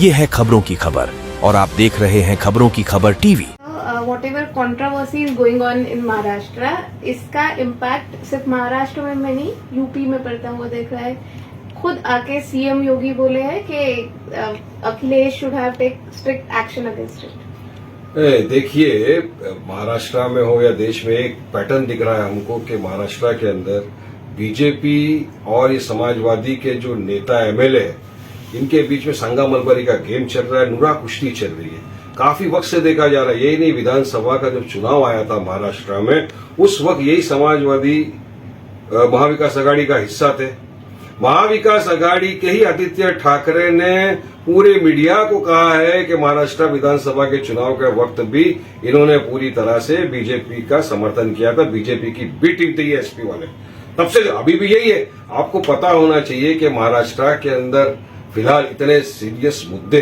ये है खबरों की खबर और आप देख रहे हैं खबरों की खबर TV. Whatever controversy is going on in Maharashtra, इसका इम्पैक्ट सिर्फ महाराष्ट्र में नहीं यूपी में पड़ता हुआ देख रहा है। खुद आके सीएम योगी बोले हैं कि Akhilesh should have take strict action against it. देखिए, महाराष्ट्र में हो या देश में एक पैटर्न दिख रहा है हमको कि महाराष्ट्र के अंदर बीजेपी और ये समाजवादी के जो नेता एमएलए हैं, इनके बीच में संगा मलबरी का गेम चल रहा है, नुरा कुश्ती चल रही है। काफी वक्त से देखा जा रहा है। यही नहीं, विधानसभा का जब चुनाव आया था महाराष्ट्र में, उस वक्त यही समाजवादी महाविकास आघाड़ी का हिस्सा थे। महाविकास आघाड़ी के ही आदित्य ठाकरे ने पूरे मीडिया को कहा है कि महाराष्ट्र विधानसभा के चुनाव के वक्त भी इन्होंने पूरी तरह से बीजेपी का समर्थन किया था। बीजेपी की बी टीम थी एसपी वाले, तब से अभी भी यही है। आपको पता होना चाहिए कि महाराष्ट्र के अंदर फिलहाल इतने सीरियस मुद्दे,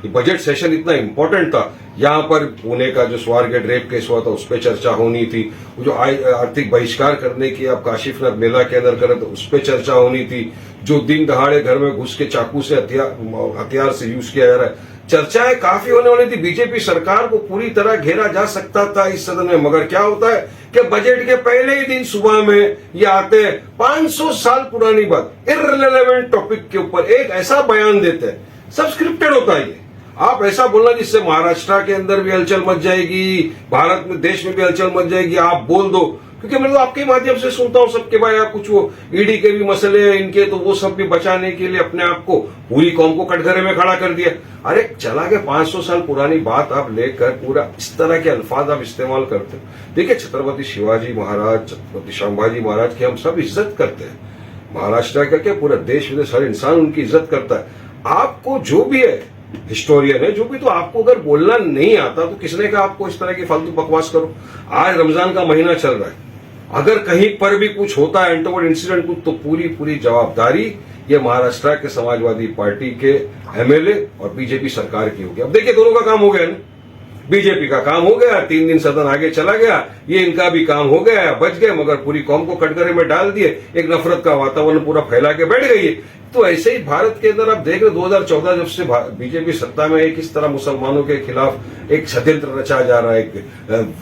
बजट सेशन इतना इंपॉर्टेंट था, यहाँ पर पुणे का जो स्वारगेट रेप केस हुआ था उस पर चर्चा होनी थी, वो जो आर्थिक बहिष्कार करने की अब काशिफनाथ मेला के अंदर करे तो उस पर चर्चा होनी थी, जो दिन दहाड़े घर में घुस के चाकू से हथियार से यूज किया जा रहा है, चर्चाएं काफी होने वाली थी। बीजेपी सरकार को पूरी तरह घेरा जा सकता था इस सदन में, मगर क्या होता है कि बजट के पहले ही दिन सुबह में ये आते हैं 500 साल पुरानी बात, इर्रेलेवेंट टॉपिक के ऊपर एक ऐसा बयान देते हैं, सब स्क्रिप्टेड होता है। ये आप ऐसा बोलना जिससे महाराष्ट्र के अंदर भी हलचल मच जाएगी, भारत में देश में भी हलचल मच जाएगी, आप बोल दो। क्योंकि मैं तो आपके माध्यम से सुनता हूं सबके भाई, आप कुछ वो ईडी के भी मसले हैं इनके, तो वो सब भी बचाने के लिए अपने आप को, पूरी कौम को कटघरे में खड़ा कर दिया। अरे चला के 500 साल पुरानी बात आप लेकर पूरा इस तरह के अल्फाज आप इस्तेमाल करते हो। देखिए, छत्रपति शिवाजी महाराज, छत्रपति संभाजी महाराज की हम सब इज्जत करते हैं। महाराष्ट्र का क्या, पूरा देश विदेश हर इंसान उनकी इज्जत करता है। आपको जो भी है, हिस्टोरियन है जो भी, तो आपको अगर बोलना नहीं आता तो किसने कहा आपको इस तरह की फालतू बकवास करो। आज रमजान का महीना चल रहा है, अगर कहीं पर भी कुछ होता है अनटोवर्ड इंसिडेंट कुछ, तो पूरी जवाबदारी ये महाराष्ट्र के समाजवादी पार्टी के एमएलए और बीजेपी सरकार की होगी। अब देखिए, दोनों का काम हो गया ना, बीजेपी का काम हो गया, 3 दिन सदन आगे चला गया, ये इनका भी काम हो गया, बच गए, मगर पूरी कौम को कटघरे में डाल दिए, एक नफरत का वातावरण पूरा फैला के बैठ गई है। तो ऐसे ही भारत के अंदर आप देख रहे 2014 जब से बीजेपी सत्ता में है, किस तरह मुसलमानों के खिलाफ एक षड्यंत्र रचा जा रहा है, एक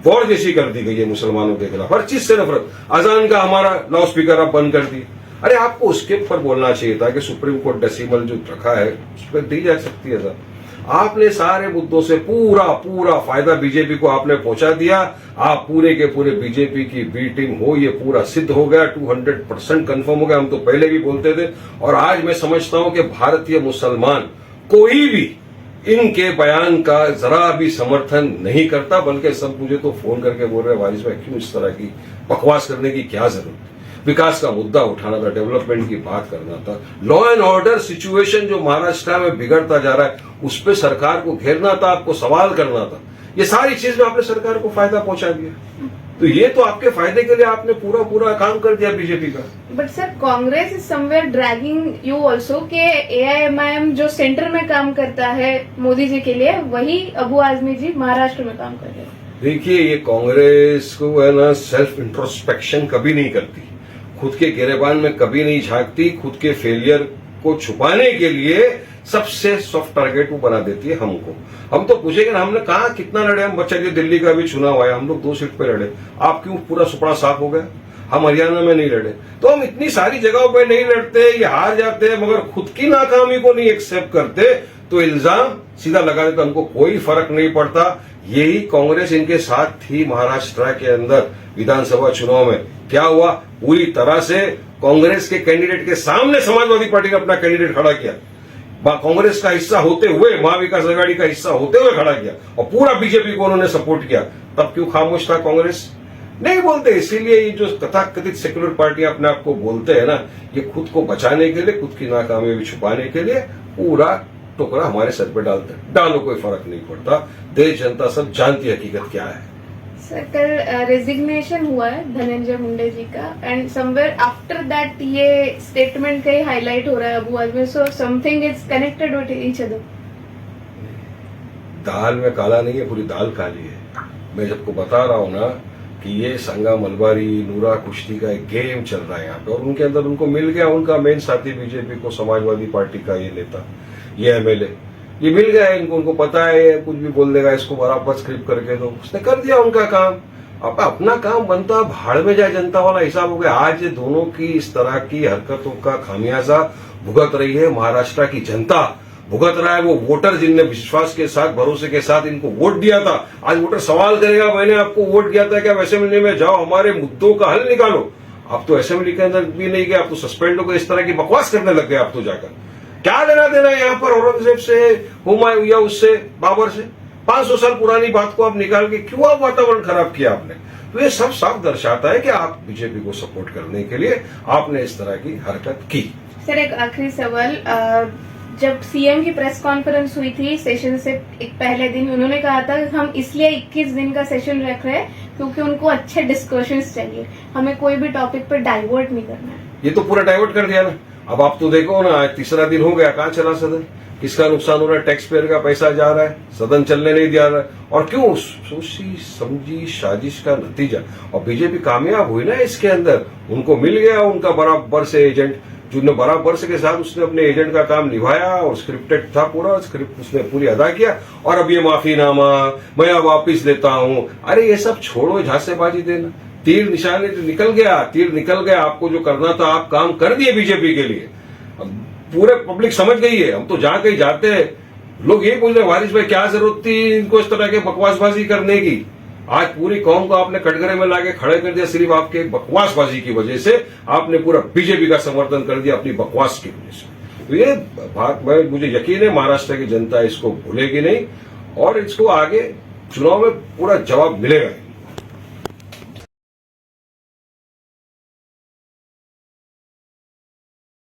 वॉर जैसी कर दी गई है मुसलमानों के खिलाफ, हर चीज से नफरत। अजान का हमारा लाउड स्पीकर आप बंद कर दी। अरे आपको उसके ऊपर बोलना चाहिए था कि सुप्रीम कोर्ट डेसिमल जो रखा है उस पर दी जा सकती है। आपने सारे मुद्दों से पूरा फायदा बीजेपी को आपने पहुंचा दिया। आप पूरे के पूरे बीजेपी की बी टीम हो, ये पूरा सिद्ध हो गया, 200% कंफर्म हो गया। हम तो पहले भी बोलते थे, और आज मैं समझता हूं कि भारतीय मुसलमान कोई भी इनके बयान का जरा भी समर्थन नहीं करता, बल्कि सब मुझे तो फोन करके बोल रहे हैं, वारिस भाई क्यों इस तरह की बकवास करने की क्या जरूरत, विकास का मुद्दा उठाना था, डेवलपमेंट की बात करना था, लॉ एंड ऑर्डर सिचुएशन जो महाराष्ट्र में बिगड़ता जा रहा है उस पर सरकार को घेरना था, आपको सवाल करना था। ये सारी चीज में आपने सरकार को फायदा पहुंचा दिया, तो ये तो आपके फायदे के लिए आपने पूरा काम कर दिया बीजेपी का। But sir, Congress is somewhere dragging you also के एआईएमआईएम जो सेंटर में काम करता है मोदी जी के लिए, वही अबू आजमी जी महाराष्ट्र में काम कर रहे हैं। देखिए, ये कांग्रेस को है ना, सेल्फ इंट्रोस्पेक्शन कभी नहीं करती, खुद के गिरेबान में कभी नहीं झांकती, खुद के फेलियर को छुपाने के लिए सबसे सॉफ्ट टारगेट वो बना देती है हमको। हम तो पूछेंगे ना, हमने कहा कितना लड़े हम, बच्चा जी दिल्ली का भी चुनाव आया, हम लोग 2 सीट पे लड़े, आप क्यों पूरा सुपड़ा साफ हो गया? हम हरियाणा में नहीं लड़े, तो हम इतनी सारी जगहों पे नहीं लड़ते, ये हार जाते हैं, मगर खुद की नाकामी को नहीं एक्सेप्ट करते, तो इल्जाम सीधा लगा देते, हमको कोई फर्क नहीं पड़ता। यही कांग्रेस इनके साथ थी महाराष्ट्र के अंदर विधानसभा चुनाव में। क्या हुआ? पूरी तरह से कांग्रेस के कैंडिडेट के सामने समाजवादी पार्टी ने अपना कैंडिडेट खड़ा किया, कांग्रेस का हिस्सा होते हुए, महाविकास आघाड़ी का हिस्सा होते हुए खड़ा किया, और पूरा बीजेपी को उन्होंने सपोर्ट किया। तब क्यों खामोश था कांग्रेस? नहीं बोलते। इसीलिए ये जो तथाकथित सेक्युलर पार्टियां अपने आप को बोलते हैं ना, ये खुद को बचाने के लिए, खुद की नाकामयाबी छुपाने के लिए पूरा टोकरा हमारे सर पे डालते हैं। डालो, कोई फर्क नहीं पड़ता, देश जनता सब जानती हकीकत क्या है। सर, कल रेजिग्नेशन हुआ है धनंजय मुंडे जी का, एंड समवेयर आफ्टर दैट ये स्टेटमेंट का ही हाईलाइट हो रहा है Abu Azmi, so something is connected with each other. दाल में काला नहीं है, पूरी दाल काली है। मैं सबको बता रहा हूं ना कि ये संगा मलबारी, नूरा कुश्ती का एक गेम चल रहा है यहाँ पे, और उनके अंदर उनको मिल गया उनका मेन साथी बीजेपी को, समाजवादी पार्टी का ये नेता। ये एमएलए, ये मिल गया है इनको, उनको पता है ये कुछ भी बोल देगा इसको बराबर स्क्रिप्ट करके, तो उसने कर दिया उनका काम। अब अपना काम बनता, भाड़ में जाए जनता वाला हिसाब हो गया। आज ये दोनों की इस तरह की हरकतों का खामियाजा भुगत रही है महाराष्ट्र की जनता, भुगत रहा है वो वोटर जिनने विश्वास के साथ, भरोसे के साथ इनको वोट दिया था। आज वोटर सवाल करेगा मैंने आपको वोट दिया था, क्या असेंबली में जाओ हमारे मुद्दों का हल निकालो। आप तो असेंबली के अंदर भी नहीं गए, आप तो सस्पेंड हो गए, इस तरह की बकवास करने लग गए आप तो जाकर। क्या लेना देना यहाँ पर औरंगजेब से, हुमायूं या उससे, बाबर से? 500 साल पुरानी बात को आप निकाल के क्यों आप वातावरण खराब किया आपने? तो ये सब साफ दर्शाता है कि आप बीजेपी को सपोर्ट करने के लिए आपने इस तरह की हरकत की। सर एक आखिरी सवाल, जब सीएम की प्रेस कॉन्फ्रेंस हुई थी सेशन से एक पहले दिन, उन्होंने कहा था कि हम इसलिए 21 दिन का सेशन रख रहे हैं क्योंकि उनको अच्छे डिस्कशंस चाहिए, हमें कोई भी टॉपिक पर डाइवर्ट नहीं करना है। ये तो पूरा डाइवर्ट कर दिया ना। अब आप तो देखो ना, आज तीसरा दिन हो गया, कहाँ चला सदन? किसका नुकसान हो रहा है? टैक्स पेयर का पैसा जा रहा है, सदन चलने नहीं दिया रहा है। और क्यों? सोची समझी साजिश का नतीजा। और बीजेपी कामयाब हुई ना इसके अंदर, उनको मिल गया उनका बराबर से एजेंट, जिन्होंने बराबर से के साथ उसने अपने एजेंट का काम निभाया और स्क्रिप्टेड था पूरा, स्क्रिप्ट उसने पूरी अदा किया। और अब ये माफीनामा मैं वापिस लेता हूं, अरे ये सब छोड़ो, झांसेबाजी देना। तीर निशाने निकल गया, तीर निकल गया, आपको जो करना था आप काम कर दिए बीजेपी के लिए। अब पूरे पब्लिक समझ गई है। हम तो जहां कहीं जाते हैं लोग यही बोल रहे हैं, वारिस भाई क्या जरूरत थी इनको इस तरह के बकवासबाजी करने की? आज पूरी कौम को आपने कटघरे में लाके खड़े कर दिया सिर्फ आपके बकवासबाजी की वजह से। आपने पूरा बीजेपी का समर्थन कर दिया अपनी बकवास की वजह से। तो ये बात मुझे यकीन है महाराष्ट्र की जनता इसको भूलेगी नहीं और इसको आगे चुनाव में पूरा जवाब मिलेगा।